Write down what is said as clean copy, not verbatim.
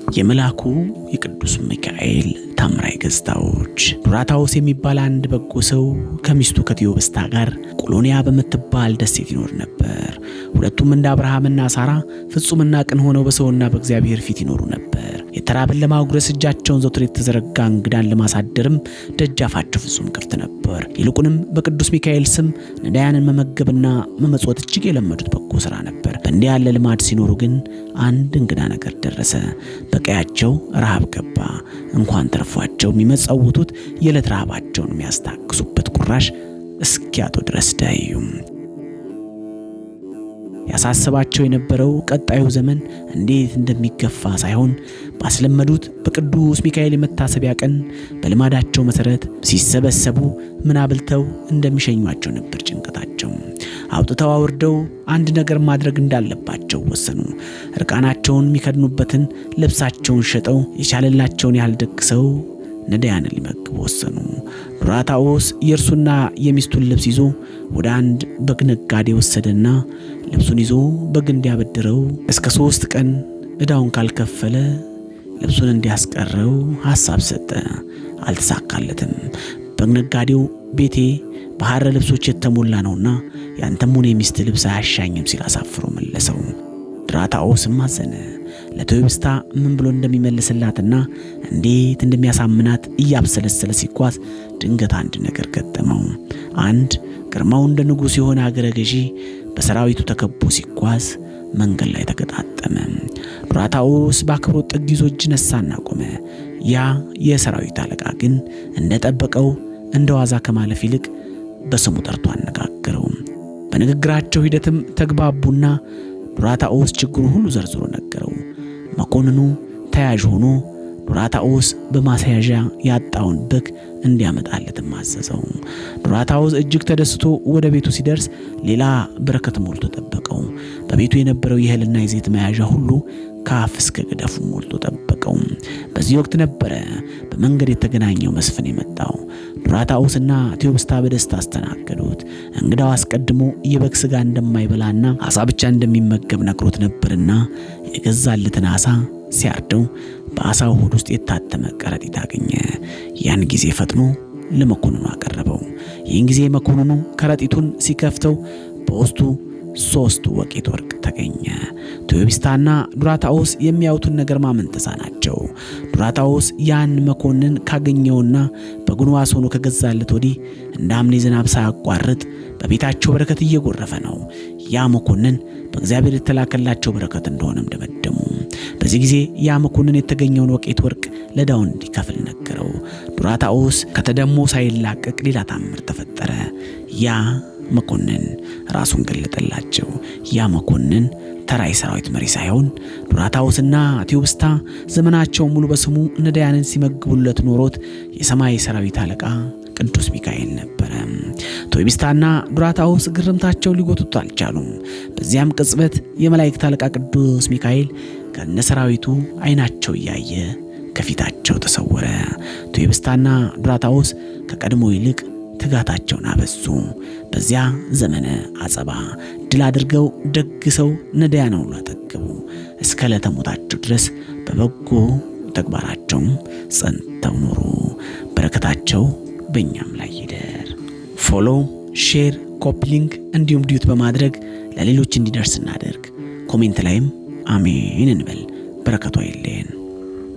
የመላኩ የቅዱስ ሚካኤል ታምራዊ ገጽታዎች። ዱራታዎስ የሚባል አንድ በጎ ሰው ከሚስቱ ከቴዎብስታ ጋር ቆሎንያ በምትባል ደሴት ይኖር ነበር። ሁለቱም እንደ አብርሃምና ሳራ ፍጹምና ቅን ሆነው በሰውና በእግዚአብሔር ፊት ይኖሩ ነበር። የተራብን ለማጉረስ እጃቸውን ዘወትር የተዘረጋ እንግዳን ለማሳደርም ደጃፋቸው ፍጹም ክፍት ነበር። ይልቁንም በቅዱስ ሚካኤል ስም ነዳያንን መመገብና መመጽወት እጅግ የለመዱት በጎ ሥራ ነበር። በእንዲህ ያለ ልማድ ሲኖሩ ግን አንድ እንግዳ ነገር ደረሰ። በቀያቸው ረሃብ ገባ። እንኳን ተርፏቸው የሚመጸውቱት የዕለት ረሃባቸውን የሚያስታክሱበት ቁራሽ እስኪያጡ ድረስ ዳዩም። ያሳሰባቸው የነበረው ቀጣዩ ዘመን እንዴት እንደሚገፋ ሳይሆን ባስለመዱት በቅዱስ ሚካኤል የመታሰቢያ ቀን በልማዳቸው መሰረት ሲሰበሰቡ ምን አብልተው እንደሚሸኟቸው ነበር ጭንቀታቸው። አውጥተው አውርደው አንድ ነገር ማድረግ እንዳለባቸው ወሰኑ። እርቃናቸውን የሚከድኑበትን ልብሳቸውን ሸጠው የቻለላቸውን ያህል ደግሰው ነዳያንን ሊመግቡ ወሰኑ። ዱራታዎስ የእርሱና የሚስቱን ልብስ ይዞ ወደ አንድ በግ ነጋዴ ወሰደና ልብሱን ይዞ በግ እንዲያበድረው እስከ 3 ቀን ዕዳውን ካልከፈለ ልብሱን እንዲያስቀረው ሐሳብ ሰጠ። አልተሳካለትም። በግ ነጋዴው ቤቴ በሐር ልብሶች የተሞላ ነውና ያንተም ሆነ የሚስት ልብስ አያሻኝም ሲል አሳፍሮ መለሰው። ዱራታዎስም አዘነ። ለቴዎብስታ ምን ብሎ እንደሚመልስላትና እንዴት እንደሚያሳምናት እያብሰለሰለ ሲጓዝ ድንገት አንድ ነገር ገጠመው። አንድ ግርማው እንደ ንጉሥ የሆነ አገረ ገዢ በሰራዊቱ ተከቦ ሲጓዝ መንገድ ላይ ተገጣጠመ። ዱራታዎስ በአክብሮት ጥግ ይዞ እጅ ነሳና ቆመ። ያ የሰራዊት አለቃ ግን እንደጠበቀው እንደ ዋዛ ከማለፍ ይልቅ በስሙ ጠርቶ አነጋገረው። በንግግራቸው ሂደትም ተግባቡና ዱራታዎስ ችግሩን ሁሉ ዘርዝሮ ነገረው። መኮንኑ ተያዥ ሆኖ ዱራታዎስ በማስያዣ ያጣውን በግ እንዲያመጣለት አዘዘው። ዱራታዎስ እጅግ ተደስቶ ወደ ቤቱ ሲደርስ ሌላ በረከት ሞልቶ ጠበቀው። በቤቱ የነበረው የእህልና የዘይት መያዣ ሁሉ ከአፍ እስከ ገደፉ ሞልቶ ጠበቀው። በዚህ ወቅት ነበረ በመንገድ የተገናኘው መስፍን የመጣው። ዱራታዎስና ቴዎብስታ በደስታ አስተናገዱት። እንግዳው አስቀድሞ የበግ ስጋ እንደማይበላና አሳ ብቻ እንደሚመገብ ነግሮት ነበርና የገዛለትን አሳ ሲያርደው በአሳው ሆድ ውስጥ የታተመ ከረጢት አገኘ። ያን ጊዜ ፈጥኖ ለመኮንኑ አቀረበው። ይህን ጊዜ መኮንኑ ከረጢቱን ሲከፍተው በውስጡ 3 ወቄት ወርቅ ተገኘ። ቴዎብስታና ዱራታዎስ የሚያዩትን ነገር ማመን ተሳናቸው። ዱራታዎስ ያን መኮንን ካገኘውና በጉንዋስ ሆኖ ከገዛለት ወዲህ እንደ ሐምሌ ዝናብ ሳያቋርጥ በቤታቸው በረከት እየጎረፈ ነው። ያ መኮንን በእግዚአብሔር የተላከላቸው በረከት እንደሆነም ደመደሙ። በዚህ ጊዜ ያ መኮንን የተገኘውን ወቄት ወርቅ ለዳው እንዲከፍል ነገረው። ዱራታዎስ ከተደሞ ሳይላቀቅ ሌላ ታምር ተፈጠረ። ያ መኮንን ራሱን ገለጠላቸው። ያ መኮንን ተራይ ሰራዊት መሪ ሳይሆን ዱራታዎስና ቴዎብስታ ዘመናቸውን ሙሉ በስሙ ነዳያንን ሲመግቡለት ኖሮት የሰማይ ሰራዊት አለቃ ቅዱስ ሚካኤል ነበረ። ቴዎብስታና ዱራታዎስ ግርምታቸው ሊጎቱት አልቻሉም። በዚያም ቅጽበት የመላእክት አለቃ ቅዱስ ሚካኤል ከነሰራዊቱ አይናቸው እያየ ከፊታቸው ተሰወረ። ቴዎብስታና ዱራታዎስ ከቀድሞ ይልቅ ትጋታቸውን አበዙ። በዚያ ዘመነ አጸባ ድል አድርገው ደግሰው ነዳያንን ሁሉ አጠገቡ። እስከ ዕለተ ሞታቸው ድረስ በበጎ ተግባራቸውም ጸንተው ኖሩ። በረከታቸው በእኛም ላይ ይደር። ፎሎ፣ ሼር፣ ኮፒ ሊንክ እንዲሁም ዲዩት በማድረግ ለሌሎች እንዲደርስ እናደርግ። ኮሜንት ላይም አሜን እንበል። በረከቱ አይለየን።